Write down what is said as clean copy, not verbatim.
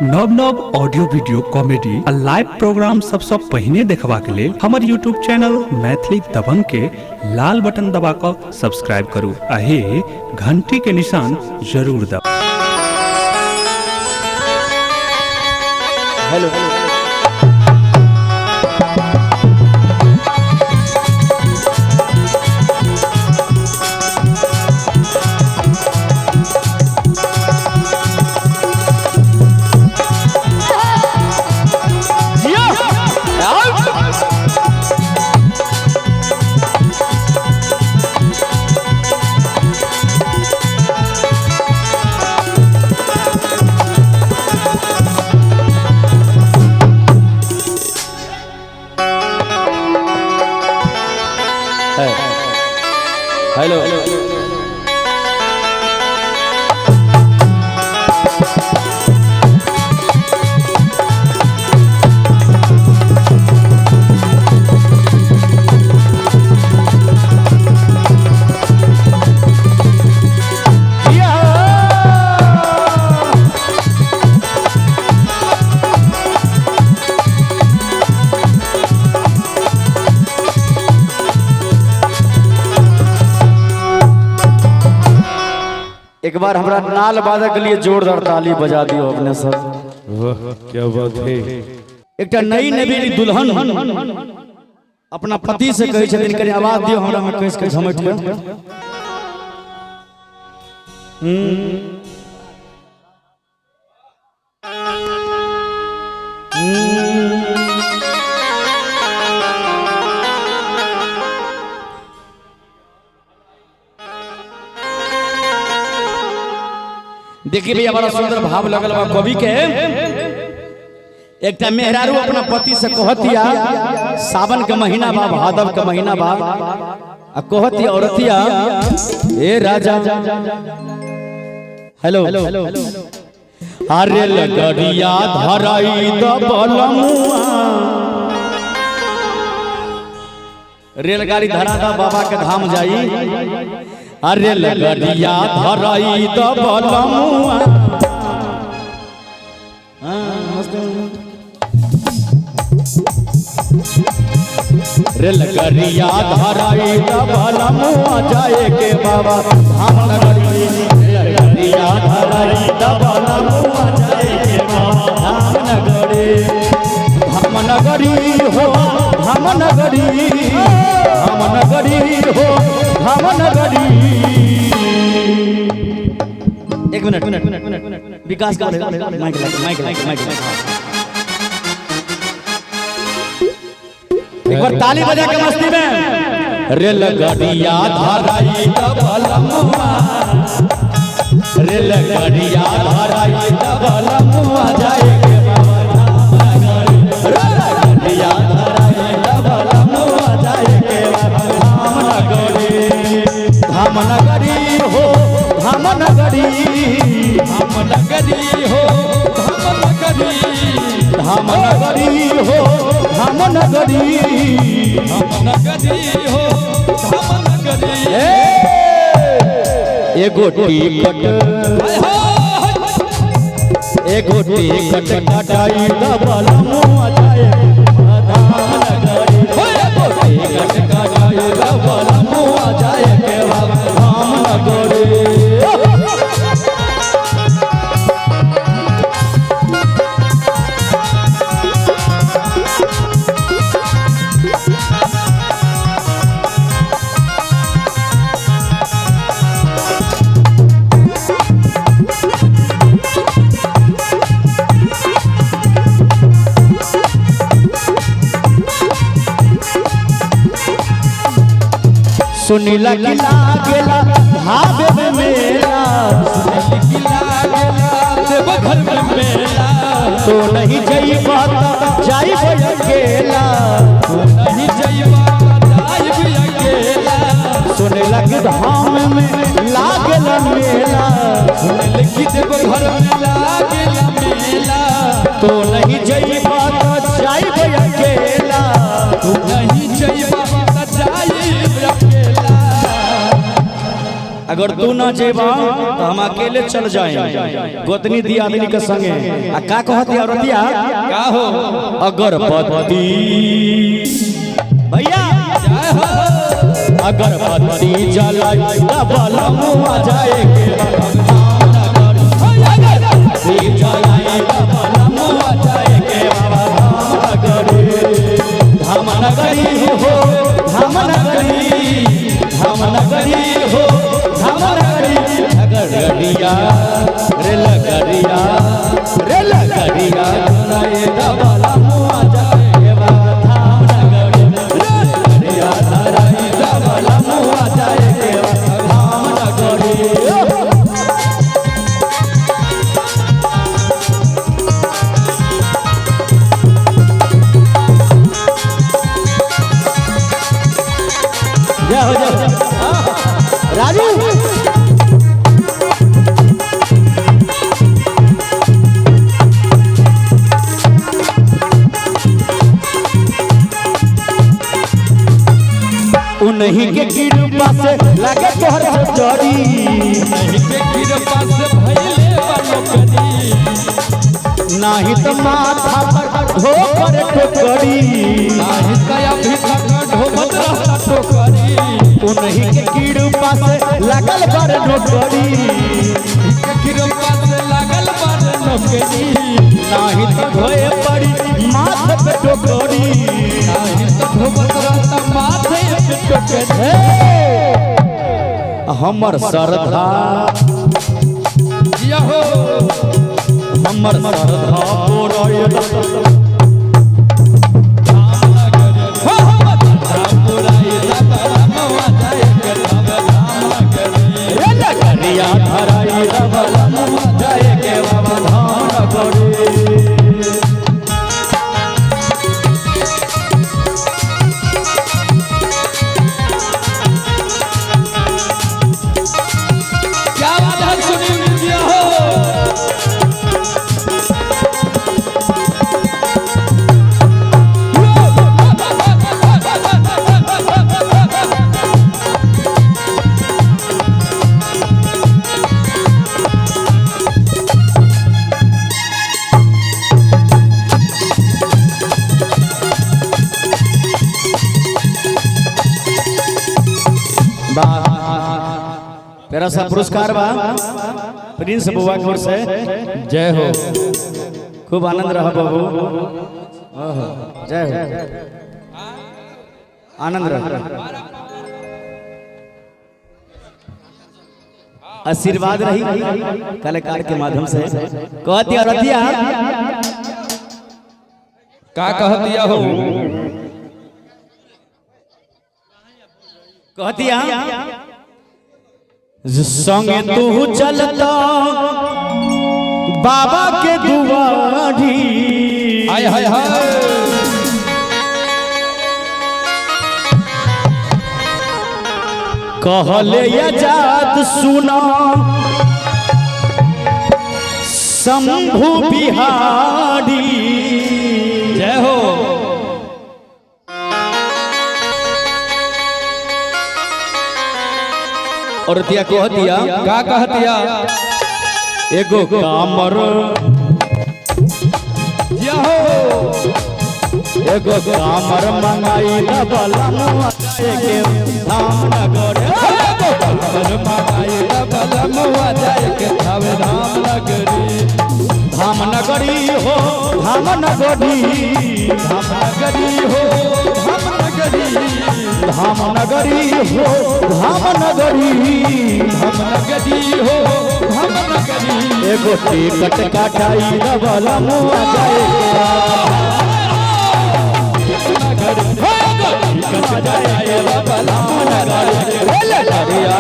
नव नव audio video comedy आ लाइव प्रोग्राम सबसे पहले देखबा के लेल हमर यूट्यूब चैनल मैथिली दबंग के लाल बटन दबा कर सब्सक्राइब करू आ हे घंटी के निशान जरूर दबाऊ। हेलो हेलो एक बार हमारा नाल वादक के लिए जोरदार ताली बजा दियो अपने सब। वाह क्या बात है। एक नई नबीली दुल्हन अपना पति से कहे छथिन कनी आवाज दियो हमरा में कह के झमट के। देखिए भैया बड़ा सुंदर भाव लगल बा कवि के। एक मेहरारू अपना पति से कहतिया, सावन के महीना बा, भादव के महीना बा, आ कहतिया औरतिया, ए राजा हेलो अरे लगड़िया धराई द बलमुआ, रेलगाड़ी धरा दा बाबा के धाम जाई। अरे लगड़िया धराई द बलमुआ, रेलगाड़िया धराई द बलमुआ, जाए के बाबा धाम नगरी। रेलगाड़िया धराई द बलमुआ, जाए के बाबा धाम नगरी। धाम नगरी हो धाम नगरी, धाम नगरी हो धाम नगरी। एक मिनट विकास का माइक एक बार ताली बजा के मस्ती में। रेलगाड़िया धराई द बलमुआ, रेलगाड़िया धराई द बलमुआ, जाए के बाबा रेलगाड़िया धराई द बलमुआ, जाए के बाबा धाम नगरी हो धाम नगरी, धाम नगरी हो धाम नगरी, धाम नगरी हो धाम नगरी, धाम नगरी हो धाम नगरी। एगो टिकट एगो टिकट कटाई द बलमुआ, जाए धाम नगरी। एगो टिकट कटाई द बलमुआ, जाए के धाम नगरी। सुनीला की लागेला भावे में मेला, सुनीला की लागेला देव घर में मेला, तो नहीं जाइबा जाई अकेला, तो नहीं जाइबा जाई अकेला। सुनीला की धाम में लागेला मेला, सुनीला की देव घर में लागेला मेला, तो नहीं जाइबा जाई अकेला, तो नहीं जाइबा जाई अकेला। अगर तू ना जेबा तो हम अकेले चल जाए गोतनी दी आदमी के संगे आ का कहती औरतिया का हो अगरबत्ती भैया अगरबत्ती जलाई बलमुआ जाए के अगरबत्ती जलाई बलमुआ जाए के धामनगरी हो धामनगरी धामनगरी हो धामनगरी लगरिया रे लगरिया रे लगरिया जलाई बलमुआ जाए के धामनगरी लगरिया जलाई बलमुआ जाए के धामनगरी हो जाओ राजू उन्हीं के कृपा से लगे तोहर चोरी नहीं के कृपा से भइले बनकरी नाही तो माथा पर धोकर टोकरी नाही कया भी तक ढोबत रहता टोकरी उन्हीं के कृपा से लगल पर नौकरी के कृपा से लागल बार नौकरी नाही तो धोए पड़ी माथ पे टोकरी नाही तो ढोबत रहता माथे पे टोकरी हमर श्रद्धा यहो हमर श्रद्धा पूरा लगरिया धराई बलमुआ जाए के बाबा धाम करे क्या बात है सुनील जी हो तेरा सा पुरस्कार बा प्रिंस बुआ की ओर से जय हो खूब आनंद रहा बाबू जय हो आनंद रहा आशीर्वाद रही कलाकार के माध्यम से कहती रतिया का कहतिया हो कहतिया संगे तू चलता बाबा के दुआरी हाय हाय हाय कहले आजाद सुना शंभु बिहारी जय हो और दिया कहतिया का कहतिया एगो कामर यहो एगो कामर मंगाई बलमुआ जाए के धामनगर एगो कामर मंगाई बलमुआ जाए के धामनगरी धामनगरी हो धामनगरी धामनगरी हो धामनगरी धामनगरी हो धामनगरी धामनगरी हो धामनगरी एगो टिकट काटाई बलमुआ जाए टिकट जाए बलमुआ जाए लगरिया